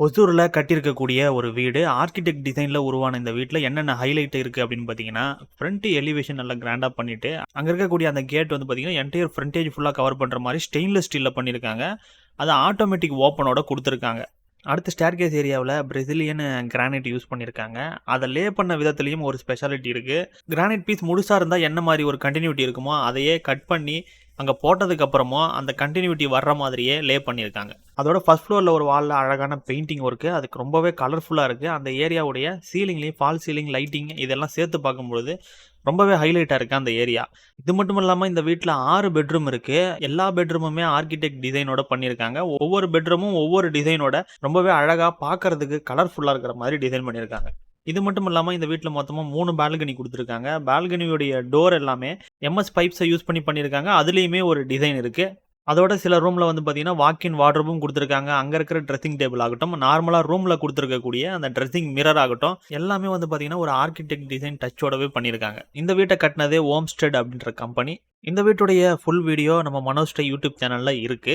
ஒசூர்ல கட்டியிருக்கக்கூடிய ஒரு வீடு. ஆர்க்கிடெக்ட் டிசைன்ல உருவான இந்த வீட்ல என்னென்ன ஹைலைட் இருக்கு அப்படின்னு பார்த்தீங்கன்னா, ஃப்ரண்ட் எலிவேஷன் நல்லா கிராண்டா பண்ணிட்டு, அங்க இருக்கக்கூடிய அந்த கேட் வந்து பார்த்தீங்கன்னா, என்டையர் ஃப்ரண்டேஜ் ஃபுல்லா கவர் பண்ற மாரி ஸ்டெயின்லெஸ் ஸ்டீல்ல பண்ணியிருக்காங்க. அது ஆட்டோமேட்டிக் ஓப்பனோட குடுத்துருக்காங்க. அடுத்து ஸ்டேர்கேஸ் ஏரியாவுல பிரேசிலியன் கிரானைட் யூஸ் பண்ணியிருக்காங்க. அத லே பண்ண விதத்திலயும் ஒரு ஸ்பெஷாலிட்டி இருக்கு. கிரானைட் பீஸ் முழுசா இருந்தா என்ன மாரி ஒரு கன்டினியூட்டி இருக்குமோ, அதையே கட் பண்ணி அங்க போட்டதுக்கு அப்புறமும் அந்த கன்டினியூட்டி வர்ற மாதிரியே லே பண்ணியிருக்காங்க. அதோட ஃபர்ஸ்ட் ஃப்ளோர்ல ஒரு வால்ல அழகான பெயிண்டிங் ஒர்க். அதுக்கு ரொம்பவே கலர்ஃபுல்லா இருக்கு. அந்த ஏரியாவுடைய சீலிங்லயும் ஃபால் சீலிங், லைட்டிங் இதெல்லாம் சேர்த்து பார்க்கும்பொழுது ரொம்பவே ஹைலைட்டா இருக்கு அந்த ஏரியா. இது மட்டும் இல்லாம இந்த வீட்ல 6 பெட்ரூம் இருக்கு. எல்லா பெட்ரூமுமே ஆர்க்கிடெக்ட் டிசைனோட பண்ணியிருக்காங்க. ஒவ்வொரு பெட்ரூமும் ஒவ்வொரு டிசைனோட ரொம்பவே அழகா பார்க்கறதுக்கு கலர்ஃபுல்லா இருக்கிற மாரி டிசைன் பண்ணியிருக்காங்க. இது மட்டும் இல்லாம இந்த வீட்ல மொத்தமா 3 பால்கனி குடுத்துருக்காங்க. பால்கனியோடைய டோர் எல்லாமே எம்எஸ் பைப்ஸ யூஸ் பண்ணி பண்ணியிருக்காங்க. அதுலயுமே ஒரு டிசைன் இருக்கு. அதோட சில ரூம்ல வந்து பார்த்தீங்கன்னா, வாக்-இன் வார்ட்ரோபும் குடுத்துருக்காங்க. அங்க இருக்கிற ட்ரெஸ்ஸிங் டேபிள் ஆகட்டும், நார்மலா ரூம்ல குடுத்துருக்கக்கூடிய அந்த ட்ரெஸ்ஸிங் மிரர் ஆகட்டும், எல்லாமே வந்து பார்த்தீங்கன்னா, ஒரு ஆர்க்கிடெக்ட் டிசைன் டச்சோடவே பண்ணியிருக்காங்க. இந்த வீட்ட கட்டுனதே ஓம்ஸ்டெட் அப்படின்ற கம்பெனி. இந்த வீட்டுடைய ஃபுல் வீடியோ நம்ம மனோஜ் டை யூடியூப் சேனல்ல இருக்கு.